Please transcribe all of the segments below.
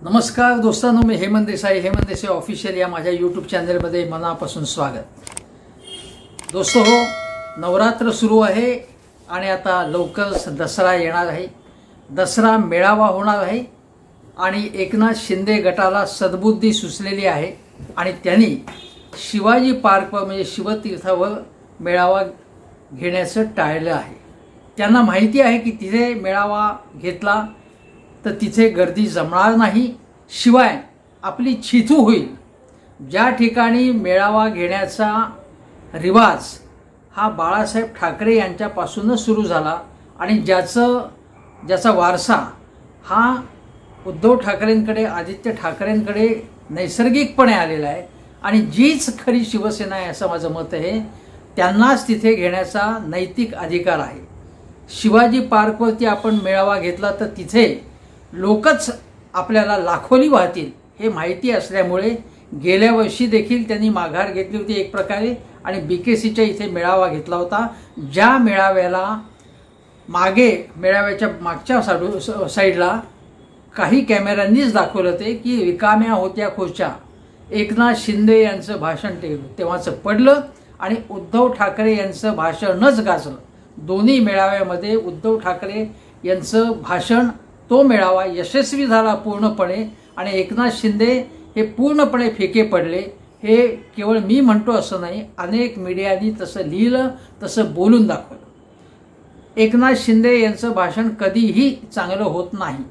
नमस्कार दोस्तांनो, मी हेमंत देसाई ऑफिशियल या माझ्या यूट्यूब चॅनलमध्ये मनापासून स्वागत. दोस्तो हो, नवरात्र सुरू आहे आणि आता लवकरच दसरा येणार आहे. दसरा मेळावा होणार आहे आणि एकनाथ शिंदे गटाला सद्बुद्धी सुचलेली आहे आणि त्यांनी शिवाजी पार्कवर म्हणजे शिवतीर्थावर मेळावा घेण्याचं टाळलं आहे. त्यांना माहिती आहे की तिथे मेळावा घेतला तर तिथे गर्दी जमणार नाही, शिवाय आपली छितू होईल. ज्या ठिकाणी मेळावा घेण्याचा रिवाज हा बाळासाहेब ठाकरे यांच्यापासूनच सुरू झाला आणि ज्याचा वारसा हा उद्धव ठाकरेंकडे, आदित्य ठाकरेंकडे नैसर्गिकपणे आलेला आहे आणि जीच खरी शिवसेना आहे असं माझं मत आहे. त्यांनाच तिथे घेण्याचा नैतिक अधिकार आहे. शिवाजी पार्कवरती आपण मेळावा घेतला तर तिथे लोकच आपल्याला लाखोनी वाहतील हे माहिती असल्यामुळे गेल्या वर्षी देखील त्यांनी माघार घेतली होती एक प्रकारे आणि BKCच्या इथे मेळावा घेतला होता. ज्या मेळाव्याला मेळाव्याच्या मागच्या साईडला काही कॅमेऱ्यांनीच दाखवलं ते की रिकाम्या होत्या खुर्च्या. एकनाथ शिंदे यांचं भाषण तेव्हाचं पडलं आणि उद्धव ठाकरे यांचं भाषणच गाजलं. दोन्ही मेळाव्यामध्ये उद्धव ठाकरे यांचं भाषण, तो मेळावा यशस्वी झाला पूर्णपणे आणि एकनाथ शिंदे हे पूर्णपणे फिके पडले. हे केवळ मी म्हणतो असं नाही, अनेक मीडियानी तसं लिहिलं, तसं बोलून दाखवलं. एकनाथ शिंदे यांचं भाषण कधीही चांगलं होत नाही.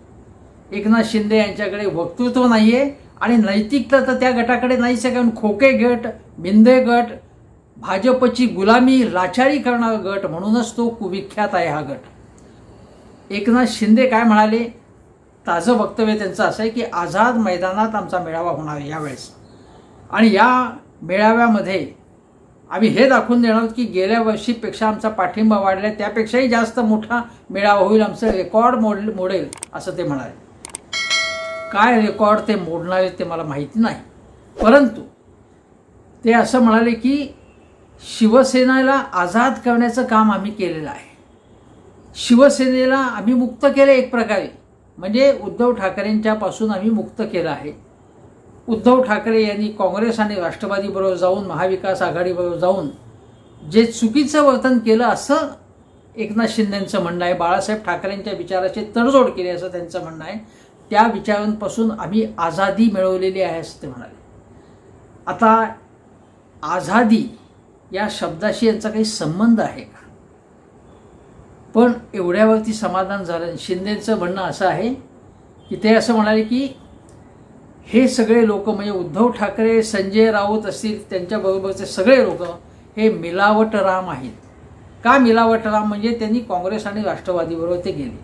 एकनाथ शिंदे यांच्याकडे वक्तृत्व नाही आहे आणि नैतिकता तर त्या गटाकडे नाहीच आहे. कारण खोके गट, भिंदे गट, भाजपची गुलामी लाचारी करणारा गट म्हणूनच तो कुविख्यात आहे हा गट. एकनाथ शिंदे काय म्हणाले, ताजं वक्तव्य त्यांचं असं आहे की आझाद मैदानात आमचा मेळावा होणार आहे यावेळेस आणि या मेळाव्यामध्ये आम्ही हे दाखवून देणार आहोत की गेल्या वर्षीपेक्षा आमचा पाठिंबा वाढला आहे, त्यापेक्षाही जास्त मोठा मेळावा होईल, आमचं रेकॉर्ड मोडेल असं ते म्हणाले. काय रेकॉर्ड ते मोडणार आहेत ते मला माहिती नाही, परंतु ते असं म्हणाले की शिवसेनेला आझाद करण्याचं काम आम्ही केलेलं आहे. शिवसेनेला आम्ही मुक्त केलं एक प्रकारे, म्हणजे उद्धव ठाकरेंच्यापासून आम्ही मुक्त केलं आहे. उद्धव ठाकरे यांनी काँग्रेस आणि राष्ट्रवादीबरोबर जाऊन, महाविकास आघाडीबरोबर जाऊन जे चुकीचं वर्तन केलं असं एकनाथ शिंदेंचं म्हणणं आहे. बाळासाहेब ठाकरेंच्या विचाराची तडजोड केली असं त्यांचं म्हणणं आहे. त्या विचारांपासून आम्ही आझादी मिळवलेली आहे असं ते म्हणाले. आता आझादी या शब्दाशी यांचा काही संबंध आहे का? पण एवढ्यावरती समाधान झालं. शिंदेंचं म्हणणं असं आहे की ते असं म्हणाले की हे सगळे लोक म्हणजे उद्धव ठाकरे, संजय राऊत असतील, त्यांच्याबरोबरचे सगळे लोक हे मिलावटराम आहेत. का मिलावटराम? म्हणजे त्यांनी काँग्रेस आणि राष्ट्रवादीबरोबर ते गेले.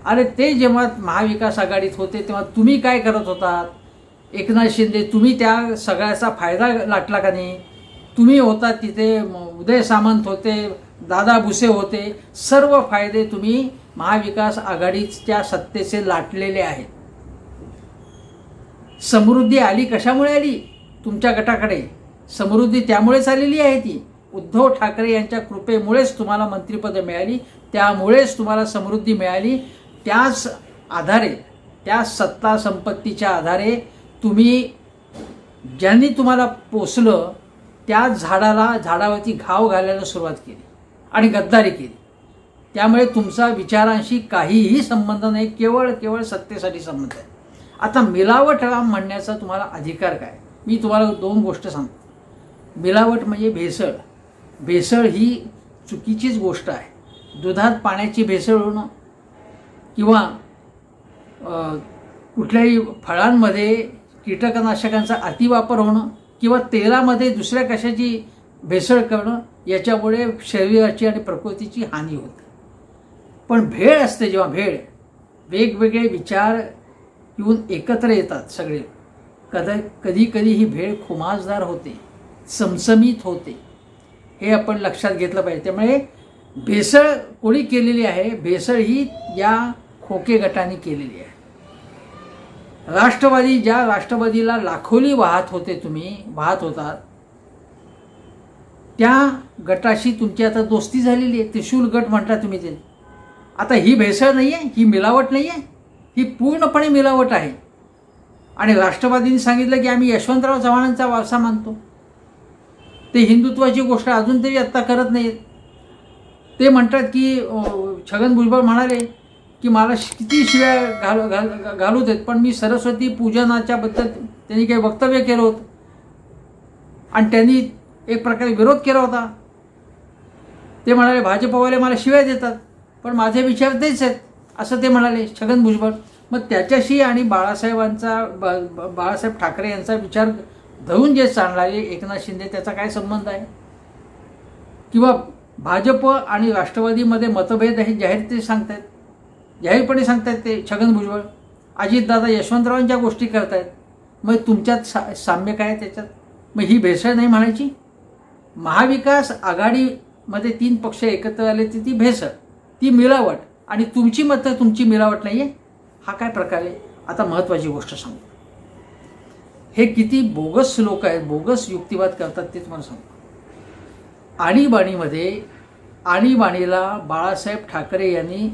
अरे ते जेव्हा महाविकास आघाडीत होते तेव्हा तुम्ही काय करत होतात? एकनाथ शिंदे, तुम्ही त्या सगळ्याचा फायदा लाटला का नाही? तुम्ही होता तिथे, उदय सामंत होते, दादा भुसे होते, सर्व फायदे तुम्ही महाविकास आघाडीच्या सत्तेचे लाटलेले आहेत. समृद्धी आली कशामुळे आली? तुमच्या गटाकडे समृद्धी त्यामुळेच आलेली आहे. ती उद्धव ठाकरे यांच्या कृपेमुळेच तुम्हाला मंत्रिपदं मिळाली, त्यामुळेच तुम्हाला समृद्धी मिळाली. त्याच आधारे, त्या सत्ता संपत्तीच्या आधारे तुम्ही, ज्यांनी तुम्हाला पोसलं त्या झाडावरती घाव घालायला सुरुवात केली आणि गद्दारी केली. त्यामुळे तुमचा विचारांशी काहीही संबंध नाही, केवळ सत्तेसाठी संबंध आहे. आता मिलावटराम म्हणण्याचा तुम्हाला अधिकार काय? मी तुम्हाला दोन गोष्ट सांगतो. मिलावट म्हणजे भेसळ. भेसळ ही चुकीचीच गोष्ट आहे. दुधात पाण्याची भेसळ होणं किंवा कुठल्याही फळांमध्ये कीटकनाशकांचा अतिवापर होणं किंवा तेलामध्ये दुसऱ्या कशाची भेसळ करणं, याच्यामुळे शरीराची आणि प्रकृतीची हानी होते. पण भेळ असते, जेव्हा भेळ, वेगवेगळे विचार येऊन एकत्र येतात सगळे, कधी ही भेळ खुमासदार होते, चमचमीत होते. हे आपण लक्षात घेतलं पाहिजे. त्यामुळे भेसळ कोणी केलेली आहे? भेसळ ही या खोके गटाने केलेली आहे. ज्या राष्ट्रवादीला लाखोली वाहत होतात, त्या गटाशी तुमची आता दोस्ती झालेली आहे. त्रिशूल गट म्हणता तुम्ही ते. आता ही भेसळ नाही आहे, ही मिलावट नाही आहे, ही पूर्णपणे मिलावट आहे. आणि राष्ट्रवादींनी सांगितलं की आम्ही यशवंतराव चव्हाणांचा वारसा मानतो. ते हिंदुत्वाची गोष्ट अजून तरी आत्ता करत नाहीत. ते म्हणतात की छगन भुजबळ म्हणाले की मला किती शिव्या घालू देत, पण मी सरस्वती पूजनाच्या बद्दल त्यांनी काही वक्तव्य केलं होतं आणि त्यांनी एक प्रकारे विरोध केला होता. ते म्हणाले भाजपवाले मला शिव्या देतात, पण माझे विचार तेच आहेत असं ते म्हणाले छगन भुजबळ. मग त्याच्याशी आणि बाळासाहेब ठाकरे यांचा विचार धरून जे चालणारे एकनाथ शिंदे त्याचा काय संबंध आहे? किंवा भाजप आणि राष्ट्रवादीमध्ये मतभेद हे जाहीरपणे सांगतायत ते छगन भुजबळ. अजितदादा यशवंतरावांच्या गोष्टी करतायत. मग तुमच्यात साम्य काय त्याच्यात? मग ही भेसळ नाही म्हणायची? महाविकास आघाडीमध्ये 3 पक्ष एकत्र आले ती भेसळ, ती मिळावट, आणि तुमची मतं तुमची मिळावट नाही आहे. हा काय प्रकार आहे? आता महत्त्वाची गोष्ट सांगतो. हे किती बोगस लोक आहेत, बोगस युक्तिवाद करतात ते तुम्हाला सांगतो. आणीबाणीला बाळासाहेब ठाकरे यांनी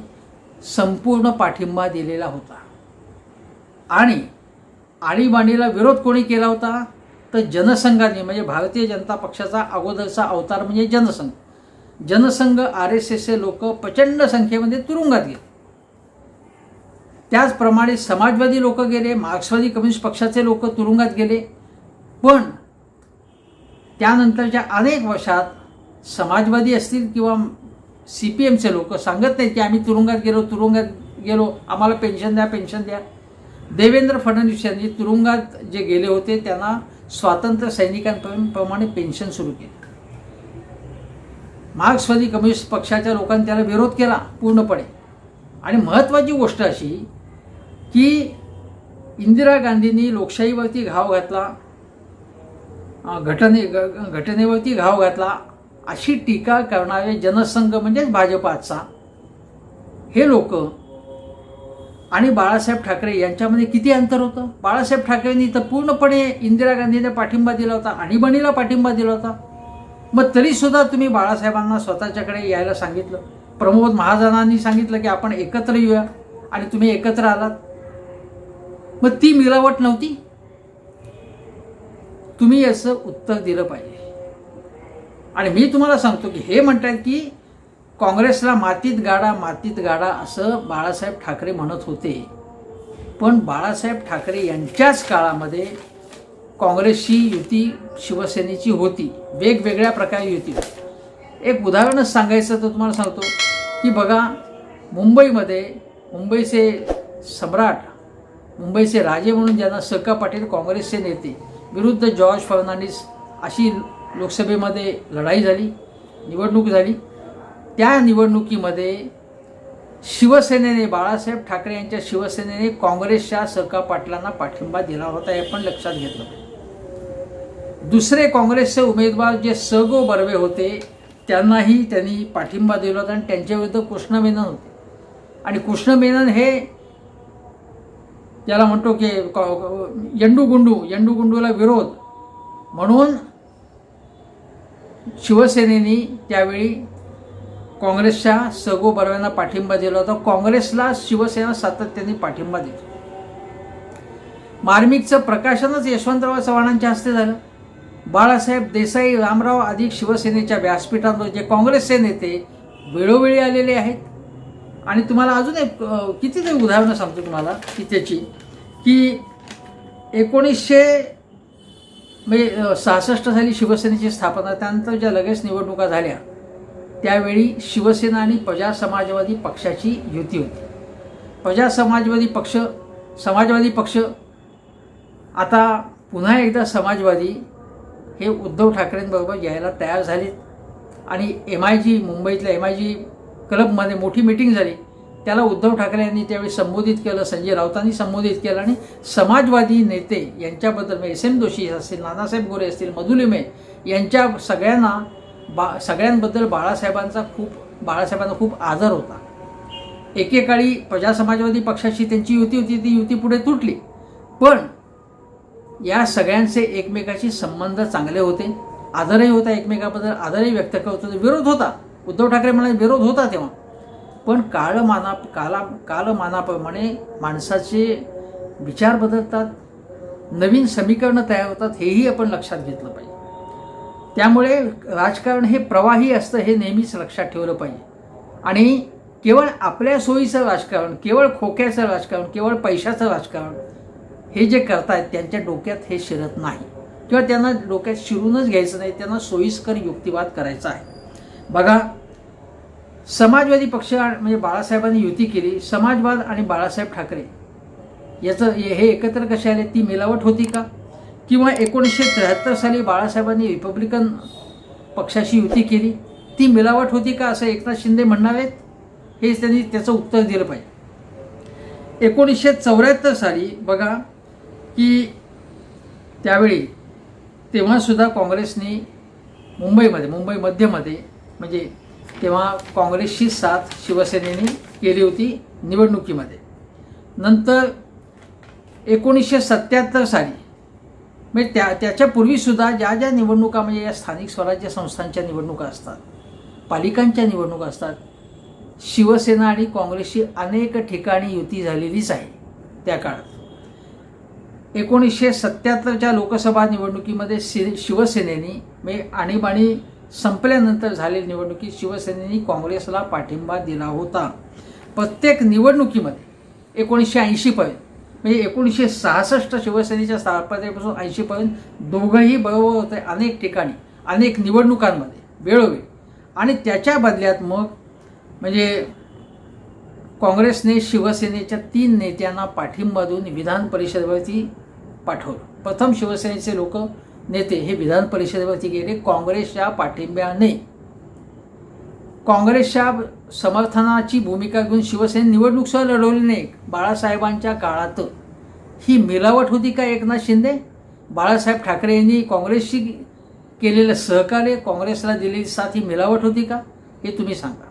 संपूर्ण पाठिंबा दिलेला होता. आणि आणीबाणीला विरोध कोणी केला होता? तर जनसंघाने, म्हणजे भारतीय जनता पक्षाचा अगोदरचा अवतार म्हणजे जनसंघ. जनसंघ RSSचे लोक प्रचंड संख्येमध्ये तुरुंगात गेले. त्याचप्रमाणे समाजवादी लोक गेले, मार्क्सवादी कम्युनिस्ट पक्षाचे लोक तुरुंगात गेले. पण त्यानंतरच्या अनेक वर्षात समाजवादी असतील किंवा CPMचे लोक सांगत नाहीत की आम्ही तुरुंगात गेलो, आम्हाला पेन्शन द्या. देवेंद्र फडणवीस यांनी तुरुंगात जे गेले होते त्यांना स्वातंत्र्य सैनिकांप्रमाणे पेन्शन सुरू केली. मार्क्सवादी कम्युनिस्ट पक्षाच्या लोकांनी त्याला विरोध केला पूर्णपणे. आणि महत्त्वाची गोष्ट अशी की इंदिरा गांधींनी लोकशाहीवरती घाव घातला, घटनेवरती घाव घातला अशी टीका करणारे जनसंघ म्हणजेच भाजप आजचा, हे लोक आणि बाळासाहेब ठाकरे यांच्यामध्ये किती अंतर होतं? बाळासाहेब ठाकरेंनी तर पूर्णपणे इंदिरा गांधींना पाठिंबा दिला होता, आणीबाणीला पाठिंबा दिला होता. मग तरीसुद्धा तुम्ही बाळासाहेबांना स्वतःच्याकडे यायला सांगितलं. प्रमोद महाजनांनी सांगितलं की आपण एकत्र येऊया, आणि तुम्ही एकत्र आलात. मग ती मिळावट नव्हती? तुम्ही याचं उत्तर दिलं पाहिजे. आणि मी तुम्हाला सांगतो की हे म्हणतात की काँग्रेसला मातीत गाडा असं बाळासाहेब ठाकरे म्हणत होते. पण बाळासाहेब ठाकरे यांच्याच काळामध्ये काँग्रेसची युती शिवसेनेची होती, वेगवेगळ्या प्रकारे युती. एक उदाहरणच सांगायचं तर तुम्हाला सांगतो की बघा, मुंबईचे सम्राट, मुंबईचे राजे म्हणून ज्यांना स.क. पाटील काँग्रेसचे नेते विरुद्ध जॉर्ज फर्नांडिस अशी लोकसभेमध्ये लढाई झाली, निवडणूक झाली. त्या निवडणुकीमध्ये शिवसेनेने, बाळासाहेब ठाकरे यांच्या शिवसेनेने काँग्रेसच्या स.क. पाटलांना पाठिंबा दिला होता, हे पण लक्षात घेतलं. दुसरे काँग्रेसचे उमेदवार जे स.गो. बर्वे होते त्यांनाही त्यांनी पाठिंबा दिला होता, आणि त्यांच्याविरुद्ध कृष्ण मेनन होते. आणि कृष्ण मेनन हे ज्याला म्हणतो की यंडूगुंडूला विरोध म्हणून शिवसेनेने त्यावेळी काँग्रेसच्या स.गो. बर्वेंना पाठिंबा दिला होता. काँग्रेसला शिवसेना सातत्याने पाठिंबा देतो. मार्मिकचं प्रकाशनच यशवंतराव चव्हाणांच्या हस्ते झालं. बाळासाहेब देसाई, रामराव आदी शिवसेनेच्या व्यासपीठांवर जे काँग्रेसचे नेते वेळोवेळी आलेले आहेत. आणि तुम्हाला अजून एक कितीतरी उदाहरणं सांगतो तुम्हाला की त्याची, की 1966 साली शिवसेनेची स्थापना, त्यानंतर ज्या लगेच निवडणुका झाल्या त्यावेळी शिवसेना आणि प्रजा समाजवादी पक्षाची युती होती. प्रजा समाजवादी पक्ष आता पुन्हा एकदा समाजवादी हे उद्धव ठाकरेंबरोबर यायला तयार झालेत. आणि MIG, मुंबईतल्या MIG क्लबमध्ये मोठी मीटिंग झाली. त्याला उद्धव ठाकरे यांनी त्यावेळी संबोधित केलं, संजय राऊतांनी संबोधित केलं. आणि समाजवादी नेते यांच्याबद्दल SM जोशी असतील, नानासाहेब गोरे असतील, मधु लिमये यांच्या सगळ्यांबद्दल बाळासाहेबांना खूप आदर होता. एकेकाळी प्रजा समाजवादी पक्षाची त्यांची युती होती, ती युती पुढे तुटली. पण या सगळ्यांचे एकमेकाशी संबंध चांगले होते, आदरही होता, एकमेकाबद्दल आदरही व्यक्त करत होते. विरोध होता, उद्धव ठाकरे म्हणाले विरोध होता तेव्हा. पण कालमानाप्रमाणे माणसाचे विचार बदलतात, नवीन समीकरणं तयार होतात, हेही आपण लक्षात घेतलं पाहिजे. त्यामुळे राजकारण हे प्रवाही असतं, हे नेहमीच लक्षात ठेवलं पाहिजे. आणि केवळ आपल्या सोयीचं राजकारण, केवळ खोक्याचं राजकारण, केवळ पैशाचं राजकारण हे जे करतायत त्यांच्या डोक्यात हे शिरत नाही, किंवा त्यांना डोक्यात शिरूनच घ्यायचं नाही, त्यांना सोयीस्कर युक्तिवाद करायचा आहे. बघा, समाजवादी पक्ष म्हणजे बाळासाहेबांनी युती केली. समाजवाद आणि बाळासाहेब ठाकरे याचं हे एकत्र कसे आले? ती मिलावट होती का? किंवा 1973 साली बाळासाहेबांनी रिपब्लिकन पक्षाशी युती केली, ती मिलावट होती का असं एकनाथ शिंदे म्हणणार आहेत? हे त्यांनी त्याचं उत्तर दिलं पाहिजे. 1974 साली बघा की त्यावेळी तेव्हासुद्धा काँग्रेसने मुंबई मध्यमध्ये म्हणजे तेव्हा काँग्रेसची साथ शिवसेनेने केली होती निवडणुकीमध्ये. नंतर 1977 साली म्हणजे त्याच्यापूर्वीसुद्धा ज्या निवडणुका म्हणजे या स्थानिक स्वराज्य संस्थांच्या निवडणुका असतात, पालिकांच्या निवडणुका असतात, शिवसेना आणि काँग्रेसची अनेक ठिकाणी युती झालेलीच आहे त्या काळात. 1977च्या लोकसभा निवडणुकीमध्ये शिवसेनेने म्हणजे आणीबाणी संपल्यानंतर झालेल्या निवडणुकीत शिवसेनेने काँग्रेसला पाठिंबा दिला होता. प्रत्येक निवडणुकीमध्ये 1980 पर्यंत म्हणजे 1966 शिवसेनेच्या स्थापनेपासून 80 पर्यंत दोघंही बरोबर होते अनेक ठिकाणी, अनेक निवडणुकांमध्ये वेळोवेळी. आणि त्याच्या बदल्यात मग म्हणजे काँग्रेसने शिवसेनेच्या 3 नेत्यांना पाठिंबा देऊन विधान परिषदेवरती पाठवलं. प्रथम शिवसेनेचे नेते हे विधान परिषदेवरती गेले काँग्रेसच्या पाठिंब्याने. काँग्रेसच्या समर्थनाची भूमिका घेऊन शिवसेने निवडणूक सुद्धा लढवली नाही बाळासाहेबांच्या काळात. ही मिलावट होती का एकनाथ शिंदे? बाळासाहेब ठाकरे यांनी काँग्रेसशी केलेलं सहकार्य, काँग्रेसला दिलेली साथ ही मिलावट होती का? हे तुम्ही सांगा.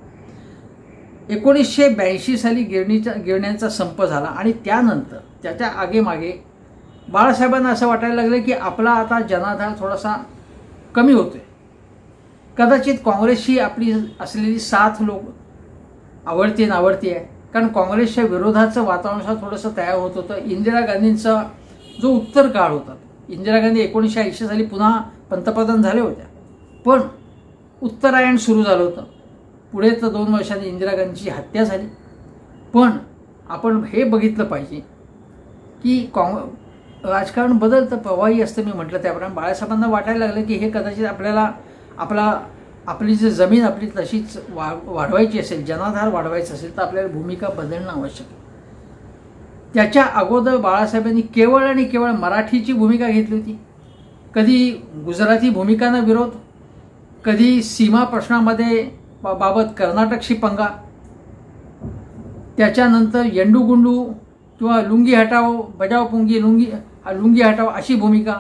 1982 साली गिरण्यांचा संप झाला आणि त्यानंतर त्याच्या आगेमागे बाळासाहेबांना असं वाटायला लागलं की आपला आता जनाधार थोडासा कमी होतोय. कदाचित काँग्रेसशी आपली असलेली साथ आवडती आहे, कारण काँग्रेसच्या विरोधाचं वातावरण थोडंसं तयार होत होतं. इंदिरा गांधींचा जो उत्तर काळ होता, इंदिरा गांधी 1980 साली पुन्हा पंतप्रधान झाल्या होत्या, पण उत्तरायण सुरू झालं होतं. पुढे तर 2 वर्षांनी इंदिरा गांधींची हत्या झाली. पण आपण हे बघितलं पाहिजे की राजकारण बदलतं, प्रवाही असतं. मी म्हटलं त्याप्रमाणे बाळासाहेबांना वाटायला लागलं की हे कदाचित आपली जी जमीन आपली तशीच वाढवायची असेल, जनाधार वाढवायचा असेल तर आपल्याला भूमिका बदलणं आवश्यक आहे. त्याच्या अगोदर बाळासाहेबांनी केवळ आणि केवळ मराठीची भूमिका घेतली होती. कधी गुजराती भूमिकांना विरोध, कधी सीमा प्रश्नामध्ये बाबत कर्नाटकशी पंगा, त्याच्यानंतर येंडूगुंडू किंवा लुंगी हटाओ बजाव लुंगी हटाओ अशी भूमिका,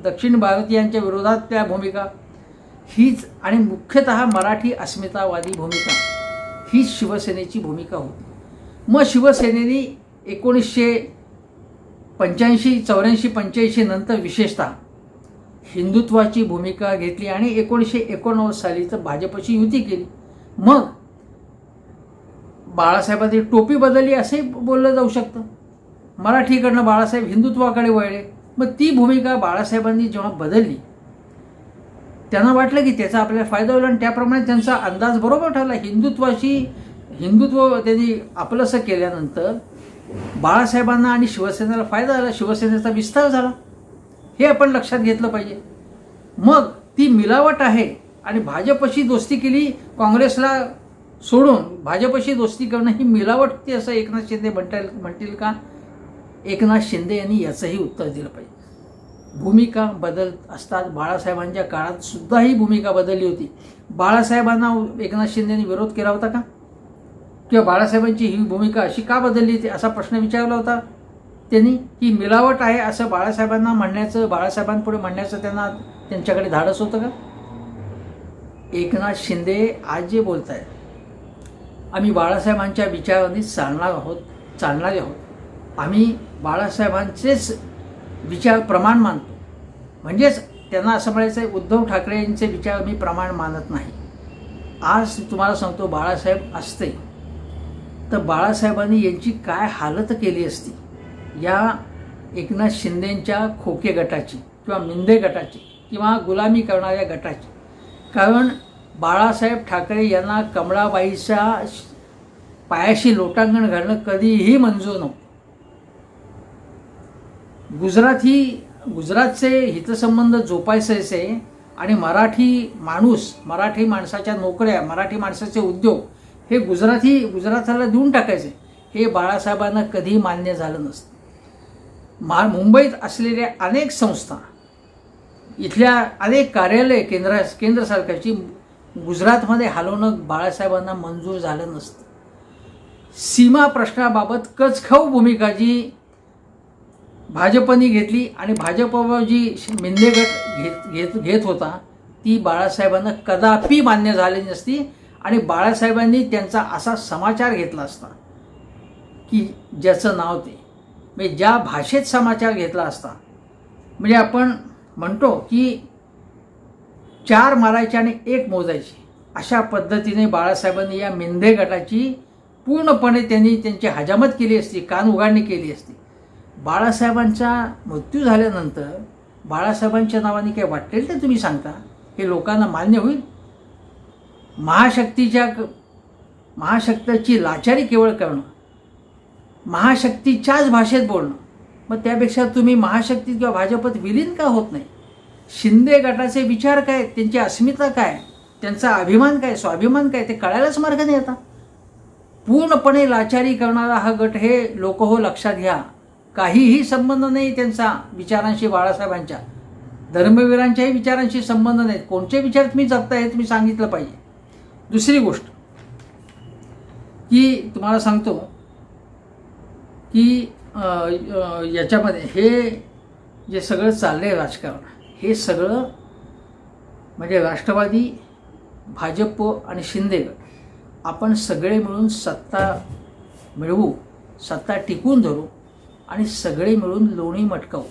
दक्षिण भारतीयांच्या विरोधात त्या भूमिका हीच, आणि मुख्यतः मराठी अस्मितावादी भूमिका हीच शिवसेनेची भूमिका होती. मग शिवसेनेने 1985 नंतर विशेषतः हिंदुत्वाची भूमिका घेतली आणि 1989 साली तर भाजपची युती केली. मग बाळासाहेबांनी टोपी बदलली असे बोललं जाऊ शकतं. मराठीकडनं बाळासाहेब हिंदुत्वाकडे वळले. मग ती भूमिका बाळासाहेबांनी जेव्हा बदलली त्यांना वाटलं की त्याचा आपल्याला फायदा होईल आणि त्याप्रमाणे त्यांचा अंदाज बरोबर ठरला. हिंदुत्व त्यांनी आपलंसं केल्यानंतर बाळासाहेबांना आणि शिवसेनेला फायदा झाला, शिवसेनेचा विस्तार झाला. हे आपण लक्षात घेतलं पाहिजे. मग ती मिलावट आहे आणि भाजपशी दोस्ती केली, काँग्रेसला सोडून भाजपशी दोस्ती करणं ही मिलावट होती असं एकनाथ शिंदे म्हणतील का? एकनाथ शिंदे यांनी याचंही उत्तर दिलं पाहिजे. भूमिका बदलत असतात. बाळासाहेबांच्या काळात सुद्धा ही भूमिका बदलली होती. बाळासाहेबांना एकनाथ शिंदेने विरोध केला होता का? किंवा बाळासाहेबांची ही भूमिका अशी का बदलली होती असा प्रश्न विचारला होता त्यांनी? ही मिलावट आहे असं बाळासाहेबांपुढे म्हणण्याचं त्यांच्याकडे धाडस होतं का? एकनाथ शिंदे आज जे बोलत आहेत, आम्ही बाळासाहेबांच्या विचारांनीच चालणारे आहोत. आम्ही बाळासाहेबांचेच विचार प्रमाण मानतो. म्हणजेच त्यांना असं म्हणायचं आहे उद्धव ठाकरेंचे विचार मी प्रमाण मानत नाही. आज तुम्हाला सांगतो, बाळासाहेब असते तर बाळासाहेबांनी यांची काय हालत केली असती. या एकनाथ शिंदेंच्या खोके गटाची किंवा मिंदे गटाची किंवा गुलामी करणाऱ्या गटाची. कारण बाळासाहेब ठाकरे यांना कमळाबाईच्या पायाशी लोटांगण घालणं कधीही मंजूर नव्हतं. गुजरातचे हितसंबंध जोपासायचे आणि मराठी मराठी माणसाच्या नोकऱ्या, मराठी माणसाचे उद्योग हे गुजराताला देऊन टाकायचे, हे बाळासाहेबांना कधीही मान्य झालं नसतं. मुंबईत असलेल्या अनेक संस्था, इथल्या अनेक कार्यालय केंद्र सरकारची गुजरातमध्ये हलवणं बाळासाहेबांना मंजूर झालं नसतं. सीमा प्रश्नाबाबत कचखाऊ भूमिका जी भाजपने घेतली आणि भाजपवर जी मिंदे गट घेत होता ती बाळासाहेबांना कदापि मान्य झाली नसती. आणि बाळासाहेबांनी त्यांचा असा समाचार घेतला असता की ज्याचं नाव ते म्हणजे ज्या भाषेत समाचार घेतला असता, म्हणजे आपण म्हणतो की 4 मारायचे आणि 1 मोजायचे, अशा पद्धतीने बाळासाहेबांनी या मिंदे गटाची पूर्णपणे त्यांची हजामत केली असती, कान उघाडणी केली असती. बाळासाहेबांचा मृत्यू झाल्यानंतर बाळासाहेबांच्या नावाने काय वाटेल ते तुम्ही सांगता, हे लोकांना मान्य होईल? महाशक्तीची लाचारी केवळ करणं, महाशक्तीच्याच भाषेत बोलणं, मग त्यापेक्षा तुम्ही महाशक्ती किंवा भाजपत विलीन का होत नाही? शिंदे गटाचे विचार काय, त्यांची अस्मिता काय, त्यांचा अभिमान काय, स्वाभिमान काय, ते कळायलाच मार्ग नाही आता. पूर्णपणे लाचारी करणारा हा गट, हे लोक हो लक्षात घ्या. काहीही संबंध नाही त्यांचा विचारांशी, बाळासाहेबांच्या धर्मवीरांच्याही विचारांशी संबंध नाहीत. कोणते विचार तुम्ही जगताय हे तुम्ही सांगितलं पाहिजे. दुसरी गोष्ट की तुम्हाला सांगतो की याच्यामध्ये हे जे सगळं चाललंय राजकारण, हे सगळं म्हणजे राष्ट्रवादी, भाजप आणि शिंदेगड आपण सगळे मिळून सत्ता मिळवू, सत्ता टिकवून धरू आणि सगळे मिळून लोणी मटकावू,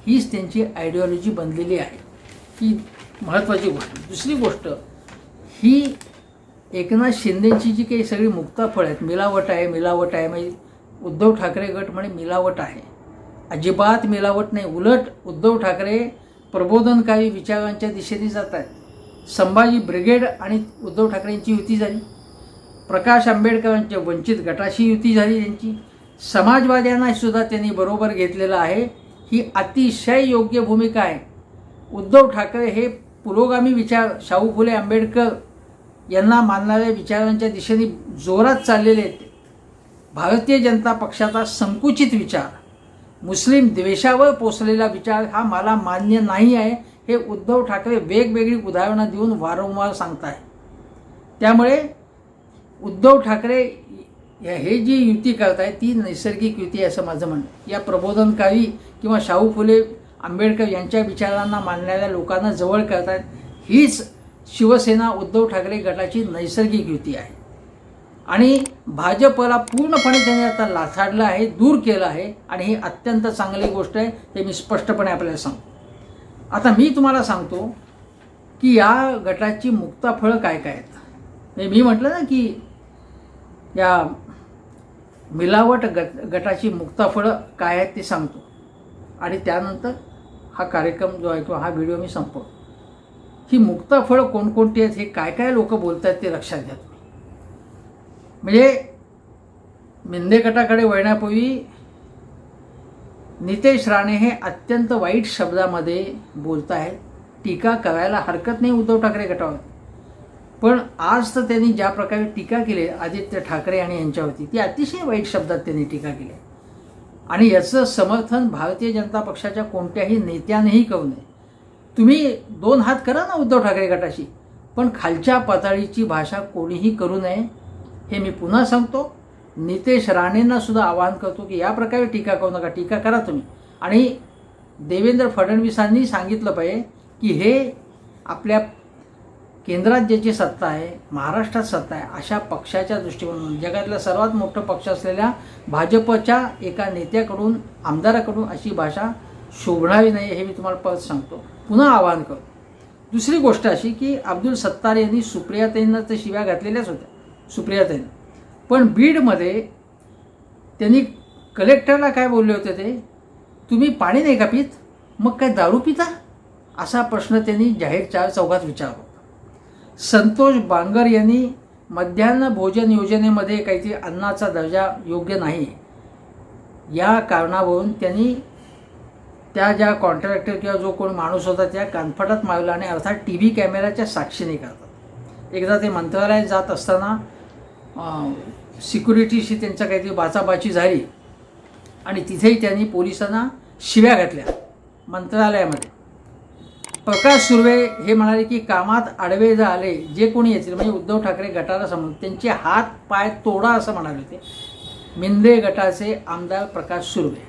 हीच त्यांची आयडिओलॉजी बनलेली आहे. ही महत्त्वाची गोष्ट. दुसरी गोष्ट, ही एकनाथ शिंदेची जी काही सगळी मुक्ताफळं आहेत, मिलावट आहे म्हणजे उद्धव ठाकरे गट म्हणे मिलावट आहे. अजिबात मिलावट नाही. उलट उद्धव ठाकरे प्रबोधनकारी विचारांच्या दिशेने जात आहेत. संभाजी ब्रिगेड आणि उद्धव ठाकरेंची युती झाली. प्रकाश आंबेडकरांच्या वंचित गटाशी युती झाली त्यांची. समाजवाद्यांना सुद्धा त्यांनी बरोबर घेतलेलं आहे. ही अतिशय योग्य भूमिका आहे. उद्धव ठाकरे हे पुरोगामी विचार, शाहू फुले आंबेडकर यांना मानणाऱ्या विचारांच्या दिशेने जोरात चाललेले आहेत. भारतीय जनता पक्षाचा संकुचित विचार, मुस्लिम द्वेषावर पोचलेला विचार हा मला मान्य नाही आहे, हे उद्धव ठाकरे वेगवेगळी उदाहरणं देऊन वारंवार सांगत आहे. त्यामुळे उद्धव ठाकरे हे जी युती करत आहे ती नैसर्गिक युती आहे असं माझं म्हणणं. या प्रबोधनकारी किंवा शाहू फुले आंबेडकर यांच्या विचारांना मानणाऱ्या लोकांना जवळ करत आहेत. हीच शिवसेना उद्धव ठाकरे गटाची नैसर्गिक युती आहे. आणि भाजपला पूर्णपणे त्यांनी आता लाथाडलं आहे, दूर केलं आहे आणि ही अत्यंत चांगली गोष्ट आहे. ते मी स्पष्टपणे आपल्याला सांगतो. आता मी तुम्हाला सांगतो की या गटाची मुक्ताफळं काय काय आहेत. मी म्हटलं ना की या मिलावट गटाची मुक्ताफळं काय आहेत ते सांगतो आणि त्यानंतर हा कार्यक्रम जो आहे किंवा हा व्हिडिओ मी संपवतो. ही मुक्ताफळं कोणकोणती आहेत, हे काय काय लोक बोलत आहेत ते लक्षात घ्या तुम्ही. म्हणजे मिंदे गटाकडे वळण्यापूर्वी नितेश राणे हे अत्यंत वाईट शब्दामध्ये बोलत आहेत. टीका करायला हरकत नाही उद्धव ठाकरे गटावर, पण आज तर त्यांनी ज्या प्रकारे टीका केली आदित्य ठाकरे आणि यांच्यावरती, ती अतिशय वाईट शब्दात त्यांनी टीका केली आणि याचं समर्थन भारतीय जनता पक्षाच्या कोणत्याही नेत्यानेही करू नये. तुम्ही 2 हात करा ना उद्धव ठाकरे गटाशी, पण खालच्या पातळीची भाषा कोणीही करू नये हे मी पुन्हा सांगतो. नितेश राणेंना सुद्धा आवाहन करतो की या प्रकारे टीका करू नका, टीका करा तुम्ही. आणि देवेंद्र फडणवीसांनी सांगितलं पाहिजे की हे आपल्या केंद्रात ज्याची सत्ता आहे, महाराष्ट्रात सत्ता आहे, अशा पक्षाच्या दृष्टिकोनातून जगातला सर्वात मोठा पक्ष असलेल्या भाजपच्या एका नेत्याकडून, आमदाराकडून अशी भाषा शोभणारी नाही हे मी तुम्हाला परत सांगतो, पुन्हा आवाहन करतो. दुसरी गोष्ट अशी की अब्दुल सत्तार यांनी सुप्रियाताईंना तर शिव्या घातलेल्याच होत्या, सुप्रियाताईंना, पण बीडमध्ये त्यांनी कलेक्टरला काय बोलले होते ते, तुम्ही पाणी नाही का पित, मग काय दारू पिता, असा प्रश्न त्यांनी जाहीर चौकात विचारला. संतोष बांगर यांनी मध्यान्ह भोजन योजनेमध्ये काहीतरी अन्नाचा दर्जा योग्य नाही या कारणावरून त्यांनी त्या ज्या कॉन्ट्रॅक्टर किंवा जो कोण माणूस होता त्या कानफटात मारला आणि अर्थात टी व्ही कॅमेऱ्याच्या साक्षीने करतात. एकदा ते मंत्रालयात जात असताना सिक्युरिटीशी त्यांचं काहीतरी बाचाबाची झाली आणि तिथेही त्यांनी पोलिसांना शिव्या घातल्या मंत्रालयामध्ये. प्रकाश सुर्वे हे म्हणाले की कामात आडवे आले जे कोणी येतील, म्हणजे उद्धव ठाकरे गटाला समोर त्यांचे हात पाय तोडा असं म्हणाले होते मिंदे गटाचे आमदार प्रकाश सुर्वे,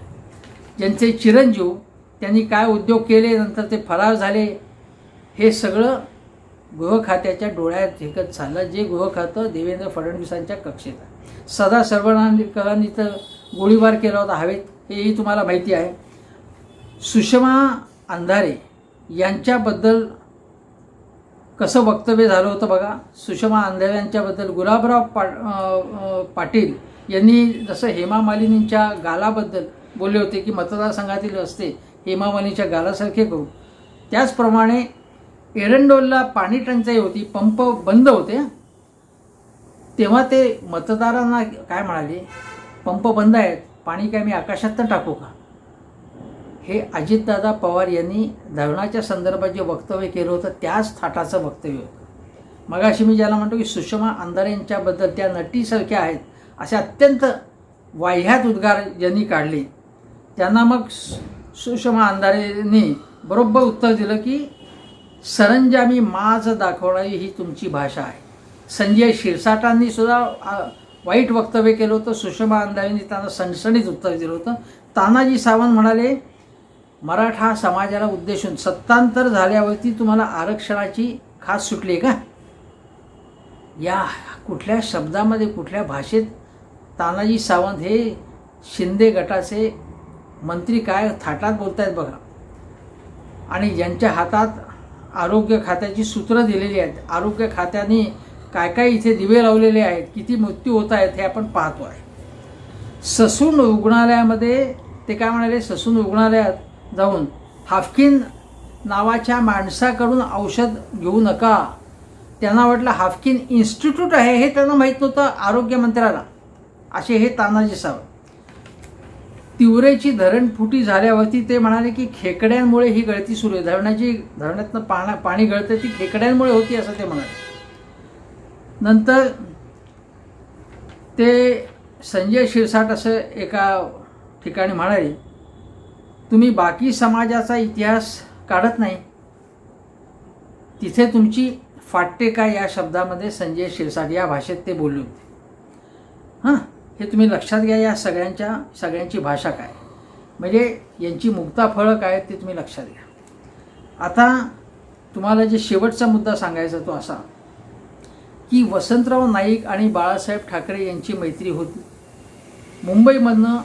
ज्यांचे चिरंजीव त्यांनी काय उद्योग केले नंतर ते फरार झाले, हे सगळं गृह खात्याच्या डोळ्यात फेकत चाललं, जे गृह खातं देवेंद्र फडणवीसांच्या कक्षेत आहे. सदा सर्वांनी तर गोळीबार केला होता हवेत, हेही तुम्हाला माहिती आहे. सुषमा अंधारे यांच्याबद्दल कसं वक्तव्य झालं होतं बघा. सुषमा अंधारे यांच्याबद्दल गुलाबराव पाटील यांनी जसं हेमा मालिनींच्या गालाबद्दल बोलले होते की मतदारसंघातील रस्ते हेमा मालिनीच्या गालासारखे करू, त्याचप्रमाणे एरंडोलला पाणी टंचाई होती, पंप बंद होते, तेव्हा ते मतदारांना काय म्हणाले, पंप बंद आहेत, पाणी काय मी आकाशात तर टाकू का. हे अजितदादा पवार यांनी धरणाच्या संदर्भात जे वक्तव्य केलं होतं त्याच थाटाचं वक्तव्य होतं. मगाशी मी ज्याला म्हणतो की सुषमा अंधारे यांच्याबद्दल त्या नटीसारख्या आहेत असे अत्यंत वाह्यात उद्गार ज्यांनी काढले, त्यांना मग सुषमा अंधारेंनी बरोबर उत्तर दिलं की सरंजामी माज दाखवणारी ही तुमची भाषा आहे. संजय शिरसाटांनी सुद्धा वाईट वक्तव्य केलं होतं, सुषमा अंधारेंनी त्यांना सणसणीत उत्तर दिलं होतं. तानाजी सावंत म्हणाले मराठा समाजाला उद्देशून सत्तांतर झाल्यावरती तुम्हाला आरक्षणाची खास सुटली का. या कुठल्या शब्दामध्ये कुठल्या भाषेत तानाजी सावंत हे शिंदे गटाचे मंत्री काय थाटात बोलत आहेत बघा. आणि ज्यांच्या हातात आरोग्य खात्याची सूत्रं दिलेली आहेत, आरोग्य खात्याने काय काय इथे दिवे लावलेले आहेत, किती मृत्यू होत आहेत हे आपण पाहतो आहे. ससून रुग्णालयामध्ये ते काय म्हणाले, ससून रुग्णालयात जाऊन हाफकिन नावाच्या माणसाकडून औषध घेऊ नका. त्यांना वाटलं हाफकिन इन्स्टिट्यूट आहे हे त्यांना माहीत नव्हतं आरोग्यमंत्र्याला, असे हे तानाजी सावंत. तिवरेची धरणफुटी झाल्यावरती ते म्हणाले की खेकड्यांमुळे ही गळती सुरू आहे, धरणातनं पाणी गळतं ती खेकड्यांमुळे होती असं ते म्हणाले. नंतर ते संजय शिरसाट असं एका ठिकाणी म्हणाले तुम्ही बाकी समाजाचा इतिहास काढत नाही, तिथे तुमची फाटते काय या शब्दामध्ये संजय शिरसाट या भाषेत ते बोलले होते. हां, हे तुम्ही लक्षात घ्या, या सगळ्यांची भाषा काय, म्हणजे यांची मुक्ताफळं काय ते तुम्ही लक्षात घ्या. आता तुम्हाला जे शेवटचा मुद्दा सांगायचा तो असा की वसंतराव नाईक आणि बाळासाहेब ठाकरे यांची मैत्री होती. मुंबईमधनं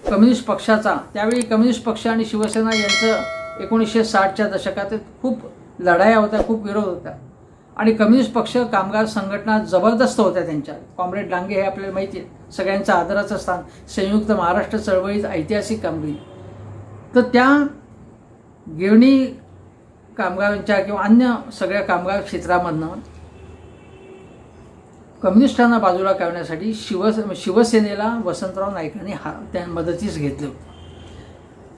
कम्युनिस्ट पक्षाचा, त्यावेळी कम्युनिस्ट पक्ष आणि शिवसेना यांचं 1960च्या दशकात खूप लढाया होत्या, खूप विरोध होता आणि कम्युनिस्ट पक्ष कामगार संघटना जबरदस्त होत्या त्यांच्या. कॉम्रेड डांगे हे आपल्याला माहिती आहे, सगळ्यांचं आदराचं स्थान, संयुक्त महाराष्ट्र चळवळीत ऐतिहासिक कामगिरी. तर त्या गिरणी कामगारांच्या किंवा अन्य सगळ्या कामगार क्षेत्रामधनं कम्युनिस्टांना बाजूला करण्यासाठी शिवसेनेला वसंतराव नाईकांनी त्या मदतीस घेतलं होतं.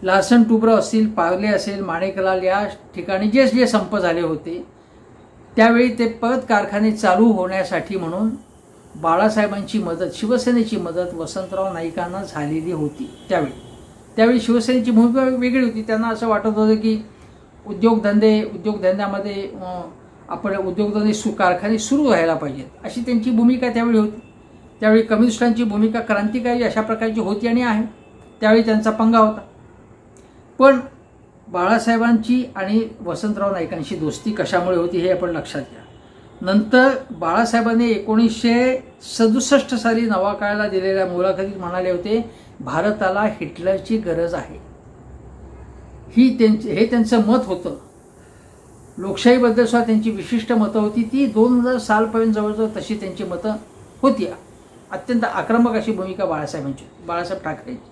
लार्सन टुब्रो असतील, पार्ले असेल, माणिकलाल या ठिकाणी जे संप झाले होते त्यावेळी ते परत कारखाने चालू होण्यासाठी म्हणून बाळासाहेबांची मदत, शिवसेनेची मदत वसंतराव नाईकांना झालेली होती. त्यावेळी शिवसेनेची भूमिका वेगळी होती. त्यांना असं वाटत होतं की उद्योगधंद्यामध्ये आपण उद्योगधंदे कारखाने सुरू व्हायला पाहिजेत, अशी त्यांची भूमिका त्यावेळी होती. त्यावेळी कम्युनिस्टांची भूमिका क्रांतिकारी अशा प्रकारची होती आणि आहे, त्यावेळी त्यांचा पंगा होता. पण बाळासाहेबांची आणि वसंतराव नाईकांची दोस्ती कशामुळे होती हे आपण लक्षात घ्या. नंतर बाळासाहेबांनी 1967 साली नवाकाळला दिलेल्या मुलाखतीत म्हणाले होते भारताला हिटलरची गरज आहे. हे त्यांचं मत होतं. लोकशाहीबद्दल सुद्धा त्यांची विशिष्ट मतं होती. ती 2000 सालपर्यंत जवळजवळ तशी त्यांची मतं होती. अत्यंत आक्रमक अशी भूमिका बाळासाहेब ठाकरेंची.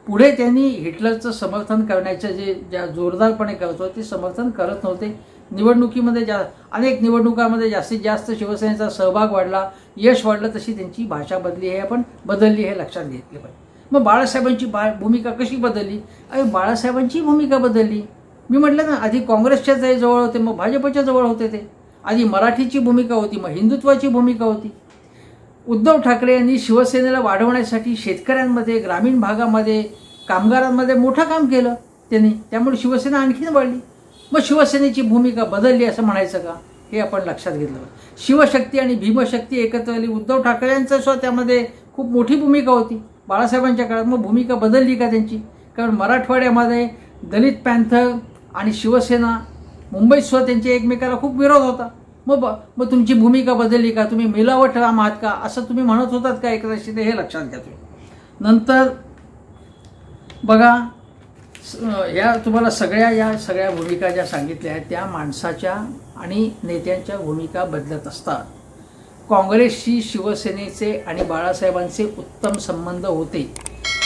पुढे त्यांनी हिटलरचं समर्थन करण्याचं ज्या जोरदारपणे करत होते ते समर्थन करत नव्हते. निवडणुकीमध्ये अनेक निवडणुकांमध्ये जास्तीत जास्त शिवसेनेचा सहभाग वाढला, यश वाढलं, तशी त्यांची भाषा बदलली हे लक्षात घेतले पाहिजे. मग बाळासाहेबांची भूमिका कशी बदलली? बाळासाहेबांची भूमिका बदलली. मी म्हटलं ना, आधी काँग्रेसच्या जवळ होते, मग भाजपच्या जवळ होते. ते आधी मराठीची भूमिका होती, मग हिंदुत्वाची भूमिका होती. उद्धव ठाकरे यांनी शिवसेनेला वाढवण्यासाठी शेतकऱ्यांमध्ये, ग्रामीण भागामध्ये, कामगारांमध्ये मोठं काम केलं त्यांनी, त्यामुळे शिवसेना आणखीन वाढली. मग शिवसेनेची भूमिका बदलली असं म्हणायचं का? हे आपण लक्षात घेतलं. शिवशक्ती आणि भीमशक्ती एकत्र आली. उद्धव ठाकरे यांचं सुद्धा त्यामध्ये खूप मोठी भूमिका होती बाळासाहेबांच्या काळात. मग भूमिका बदलली का त्यांची? कारण मराठवाड्यामध्ये दलित पॅंथर आणि शिवसेना, मुंबईत सुद्धा त्यांच्या एकमेकाला खूप विरोध होता. मग तुमची भूमिका बदलली का? तुम्ही मिलावट राम आहात का असं तुम्ही म्हणत होतात का एकनाथ शिंदे? हे लक्षात घ्या तुम्ही. नंतर बघा, या तुम्हाला सगळ्या भूमिका ज्या सांगितल्या आहेत त्या माणसाच्या आणि नेत्यांच्या भूमिका बदलत असतात. काँग्रेसशी शिवसेनेचे आणि बाळासाहेबांचे उत्तम संबंध होते,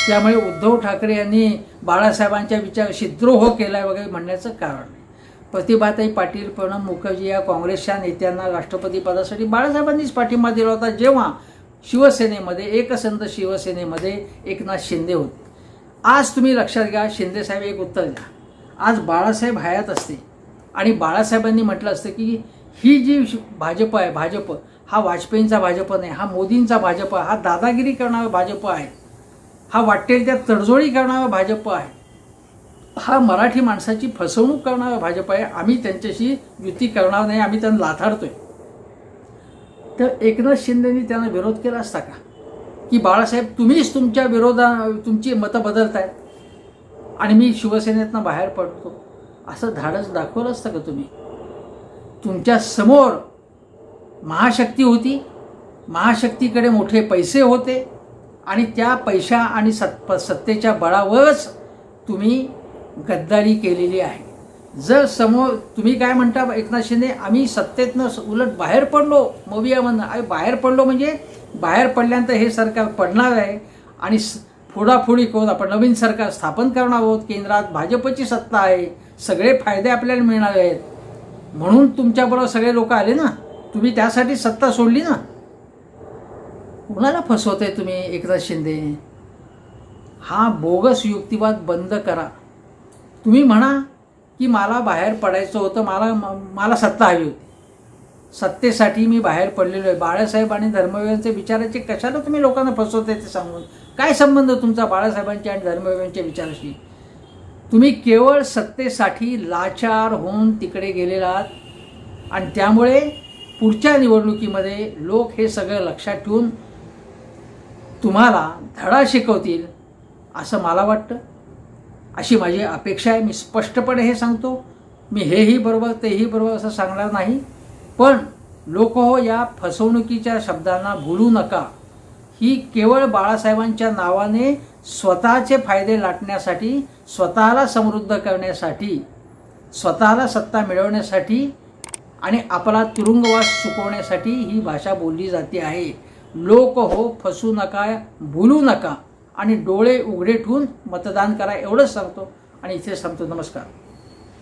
त्यामुळे उद्धव ठाकरे यांनी बाळासाहेबांच्या विचाराशी द्रोह केला वगैरे म्हणण्याचं कारण नाही. प्रतिभाताई पाटील, प्रणब मुखर्जी या काँग्रेसच्या नेत्यांना राष्ट्रपती पदासाठी बाळासाहेबांनीच पाठिंबा दिला होता, जेव्हा शिवसेनेमध्ये एकसंध शिवसेनेमध्ये एकनाथ शिंदे होते. आज तुम्ही लक्षात घ्या, शिंदेसाहेब एक उत्तर द्या. आज बाळासाहेब हयात असते आणि बाळासाहेबांनी म्हटलं असतं की ही जी भाजप आहे, भाजप हा वाजपेयींचा भाजप नाही, हा मोदींचा भाजप, हा दादागिरी करणारा भाजप आहे, हा वाटेल त्या तडजोडी करणारा भाजप आहे, हा मराठी माणसाची फसवणूक करणारा भाजप आहे, आम्ही त्यांच्याशी युती करणार नाही, आम्ही त्यांना लाथाडतोय. तर एकनाथ शिंदेनी त्यांना विरोध केला असता का? की बाळासाहेब तुम्हीच तुमची मतं बदलतायत आणि मी शिवसेनेतनं बाहेर पडतो, असं धाडस दाखवलं असतं का तुम्ही? तुमच्या समोर महाशक्ती होती, महाशक्तीकडे मोठे पैसे होते आणि त्या पैशा आणि सत्तेच्या बळावरच तुम्ही गद्दारी केलेली आहे. जर समोर तुम्ही काय म्हणता एकनाथ शिंदे, आम्ही सत्तेतनं उलट बाहेर पडलो, मोवियामधनं बाहेर पडलो, म्हणजे बाहेर पडल्यानंतर हे सरकार पडणार आहे आणि फोडाफोडी करून आपण नवीन सरकार स्थापन करणार आहोत, केंद्रात भाजपची सत्ता आहे, सगळे फायदे आपल्याला मिळणार आहेत, म्हणून तुमच्याबरोबर सगळे लोक आले ना, तुम्ही त्यासाठी सत्ता सोडली ना. कुणाला फसवते तुम्ही एकनाथ शिंदे? हा बोगस युक्तिवाद बंद करा. तुम्ही म्हणा की मला बाहेर पडायचं होतं, मला सत्ता हवी होती, सत्तेसाठी मी बाहेर पडलेलो आहे. बाळासाहेब आणि धर्मवीरांचे विचाराचे कशाला तुम्ही लोकांना फसवते ते सांगून? काय संबंध तुमचा बाळासाहेबांच्या आणि धर्मवीरांच्या विचाराशी? तुम्ही केवळ सत्तेसाठी लाचार होऊन तिकडे गेलेला आहात आणि त्यामुळे पुढच्या निवडणुकीमध्ये लोक हे सगळं लक्षात ठेवून तुम्हाला धडा शिकवतील असं मला वाटतं, अशी माझी अपेक्षा आहे. मी स्पष्टपणे हे सांगतो, मी हेही बरोबर तेही बरोबर असं सांगणार नाही, पण लोक हो, या फसवणुकीच्या शब्दांना भुलू नका. ही केवळ बाळासाहेबांच्या नावाने स्वतःचे फायदे लाटण्यासाठी, स्वतःला समृद्ध करण्यासाठी, स्वतःला सत्ता मिळवण्यासाठी आणि आपला तुरुंगवास चुकवण्यासाठी ही भाषा बोलली जाते आहे. लोक हो, फसू नका, भुलू नका आणि डोळे उघडे ठेवून मतदान करा, एवढंच सांगतो आणि इथे सांगतो. नमस्कार.